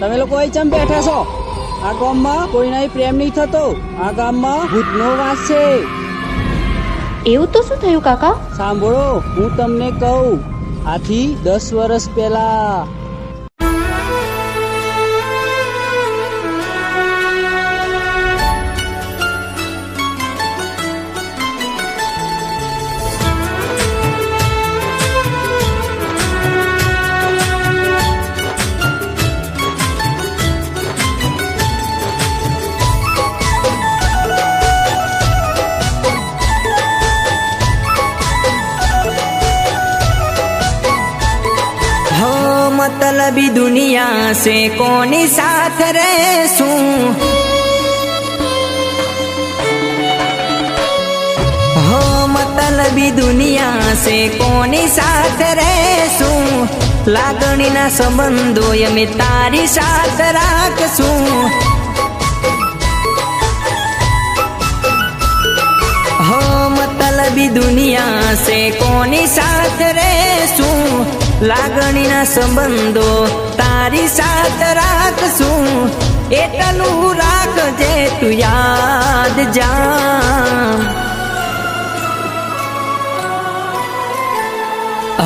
તમે લોકો અહીં ચમ બેઠા છો? આ ગામમાં કોઈના પ્રેમ નહીં થતો. આ ગામમાં ભૂતનો વાસ છે. એવું તો શું થયું કાકા? સાંભળો, હું તમને કહું. આથી 10 વર્ષ પહેલા मतलबी दुनिया से कोनी साथ रहूं, हो मतलबी दुनिया से कोनी साथ रहूं, लागणी ना संबंधो यमे तारी साथ राखसूं, हो मतलबी दुनिया से कोनी साथ रहूं, लागणी ना संबंधो तारी साथ राखसूं, एटलू राखजे तू याद जाम,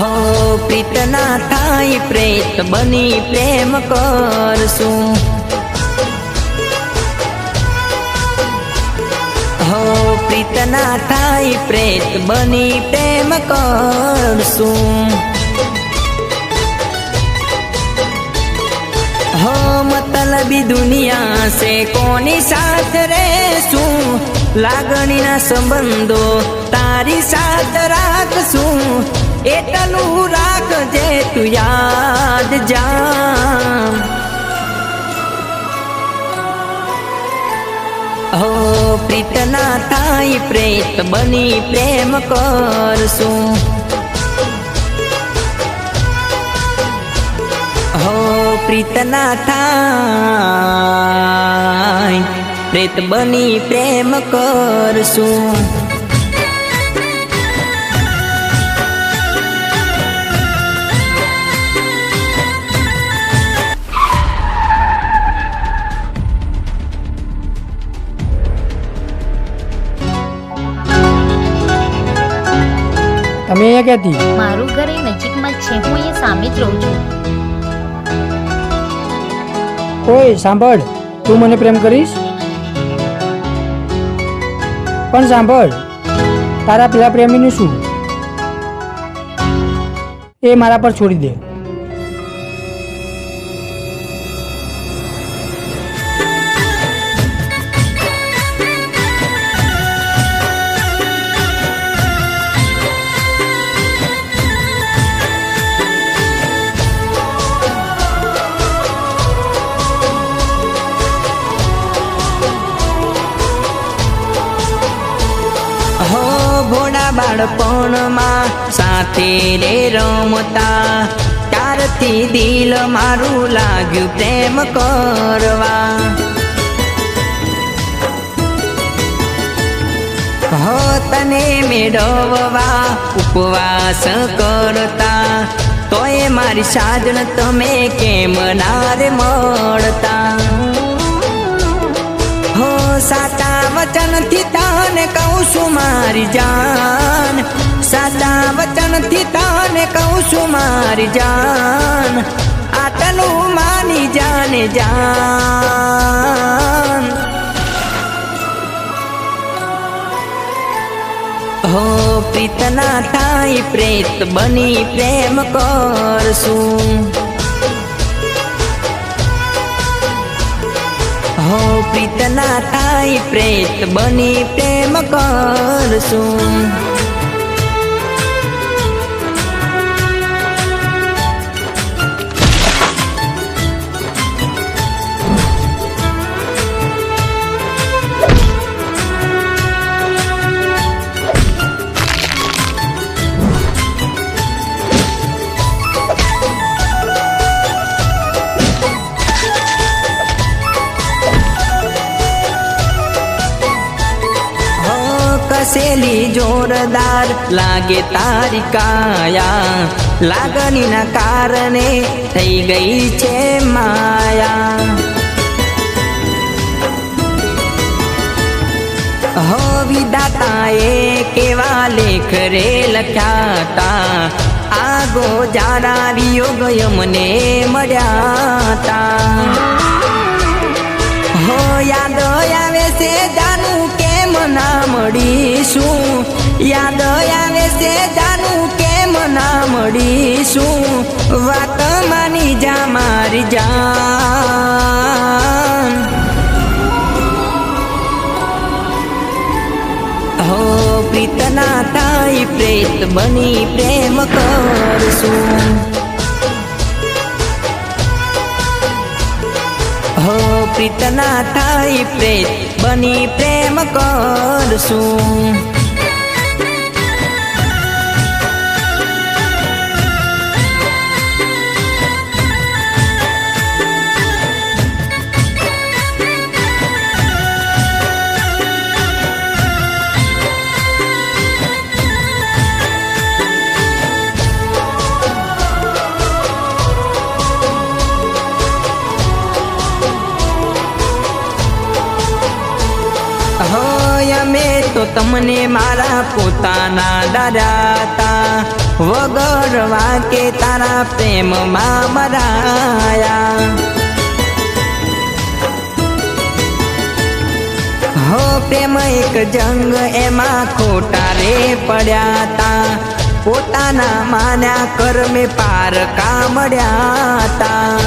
हो प्रीत ना थाई प्रेत बनी प्रेम करसूं, हो प्रीत ना थाई प्रेत बनी प्रेम करसूं, हो मतलबी दुनिया से कोनी साथ रहूं, लागणी ना संबंधो तारी साथ राखसूं, एटलू राखजे तू याद जाम, हो प्रीत ना थाई प्रेत बनी प्रेम करसूं, हो प्रीत ना थाय प्रेत बनी प्रेम करसूं। તમે અહીંયા ક્યાંથી? મારું ઘર એ નજીકમાં જ છે. હું અહીંયા સામે જ રહું છું. ઓય સાંભળ, તું મને પ્રેમ કરીશ? પણ સાંભળ, તારા પેલા પ્રેમીનું શું? એ મારા પર છોડી દે. બાળપણમાં સાથે રે રમતા, ત્યારથી દિલ મારું લાગ્યું પ્રેમ કરવા, હો તને મેળવવા ઉપવાસ કરતા, તોય મારી સાજણ તમે કેમ ના રે મળતા, હો સાચા વચનથી તને કહું છું મારી જાન, સાચા વચનથી તને કહું છું મારી જાન, આટલું માની જાને જાન, હો પ્રીત ના થાય પ્રેત બની પ્રેમ કરશું, हो प्रीत ना थाई प्रेत बनी प्रेम करसूं। कसेली जोरदार लागे तारी काया, લાગણીના કારણે થઈ ગઈ છે માયા. હો વિધાતાએ કેવા લેખ રે લખ્યા તા, આગો જારા વિયોગ મને મળ્યા તા. હો યાદ આવે છે જાનું કેમ ના મળીશું, યાદ આવે છે જાનું કેમ ના મળીશું, વાત માની જા મારી જાન. હો પ્રીત ના થાય પ્રેત બની પ્રેમ કરશું. હો પ્રીત ના થાય પ્રેત બની પ્રેમ કરશું. અમે તો તમને મારા પોતાના દાદાતા, વગર વાકે તારા પ્રેમમાં મરાયા. હો પ્રેમ એક જંગ એમાં ખોટા રે પડ્યા તા, પોતાના માન્યા કર્મે પારકા મળ્યા તા.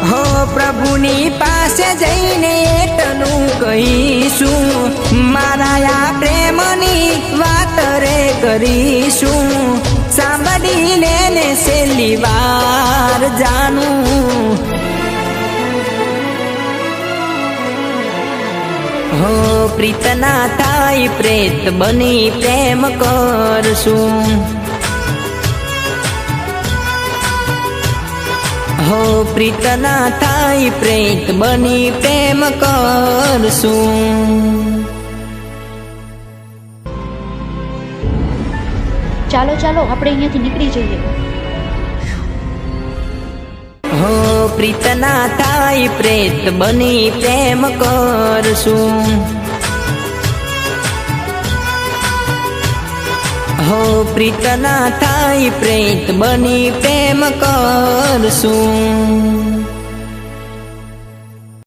હો પ્રભુની પાસે જઈને એટલું કહીશું, મારા આ પ્રેમની વાત રે કરીશું, સાંભળી લેને છેલ્લી વાર જાનું. હો પ્રીત ના થાય પ્રેત બની પ્રેમ કરશું. હો પ્રીત ના થાય પ્રેત બની પ્રેમ કરશું. ચાલો ચાલો આપણે અહીંયાથી નીકળી જઈએ. હો પ્રીત ના થાય પ્રેત બની પ્રેમ કરશું. હો પ્રીત ના થાય પ્રેત બની પ્રેમ કરશું.